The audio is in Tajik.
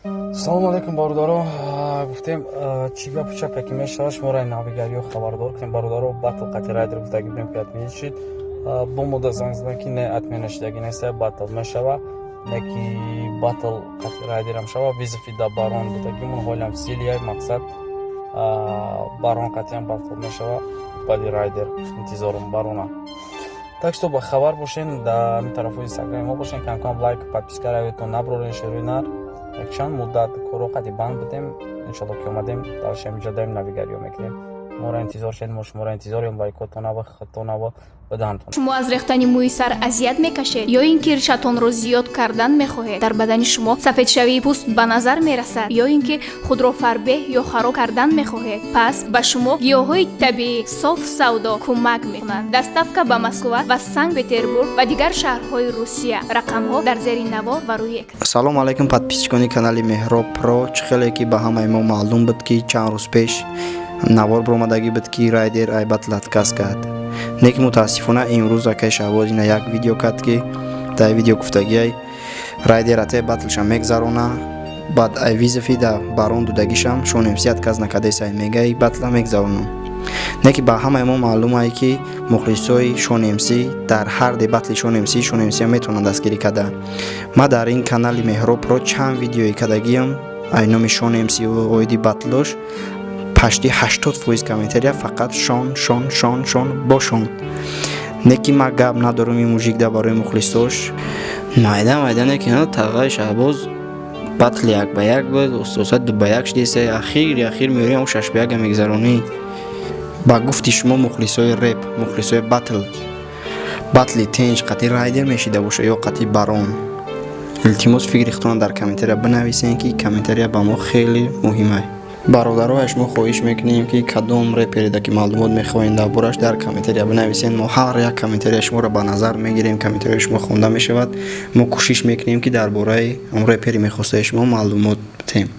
салом алейкум бародаро. Гуфтем чӣ гапу чапе ки мешава шуморо навигариё хабардор кунем бародаро. Батл қати райдер гуфтаги будем ки атмени шид бо мудда занг задан ки не атмена шидаги неста батл мешава не ки батл қати райдерам шава визифи да барон будагимон ҳолам силия мақсад барон қатиям батл мешава бади райдер интизорум барона. Так что ба хабар бошен да ҳамин тарафҳои инстаграми мо бошен камкам лайк подписка равитон наброрен шерӯйнар якчанд муддат коро қади банд будем иншалло ки омадем далшем инҷо даим навигариё мекунем. моро интизор шед, мо шуморо интизорем. лайкотонава хатонава бадаантон. шумо аз рехтани мӯи сар азият мекашед ё ин ки ришатонро зиёд кардан мехоҳед? дар бадани шумо сафедшавии пӯст ба назар мерасад ё ин ки худро фарбеҳ ё хароб кардан мехоҳед? пас ба шумо гиёҳҳои табиӣ соф савдо кӯмак мекунанд. доставка ба москва ва санкт петербург ва дигар шаҳрҳои русия. рақамҳо дар зери наво ва рӯи экран. салому алейкум подписчикони канали меҳроб про. чӣ хеле ки ба ҳамаи мо маълум буд ки чанд рӯз пеш навор бромадагӣ буд ки райдер айбат латкас кард. Неки мутаассифона имрӯз акай шаҳбоз ина як видео кард ки дар видео гуфтагиай райдер ате батлшам мегзарона баъд ай визифи да барон дудагишам шонемсият кас накадесай мегай батла мегзаронам. Неки ба ҳамаи мо маълум ай ки мухлисои шонемси дар ҳар де батли шонемсия метавонанд дастгирӣ карда. ма дар ин канали меҳроб про чанд видеои кардагиам ай номи шонемси оиди батлош пашти 80% комментария фақат шон бошон. Неки ма гап надорум ин мужик да барои мухлисош майда неки тағай шаҳбоз батли як ба як буд устосат 2 ба 1 шидеса ахир меорим 6 ба 1 мегзаронӣ. ба гуфти шумо мухлисои реп мухлисои батли тенҷ қати райдер мешида боша ё қати барон? илтимос фикрихтон дар комментария бинависен ки комментария ба мо хеле муҳимай. бародаро шумо хоҳиш мекунем ки кадом реперида ки маълумот мехоҳем дар бораш дар комментария бинависен. мо ҳар як комментария шуморо ба назар мегирем. комментария шумо хонда мешавад. мо кӯшиш мекунем ки дар бораи он репери мехостаи шумо маълумот битем.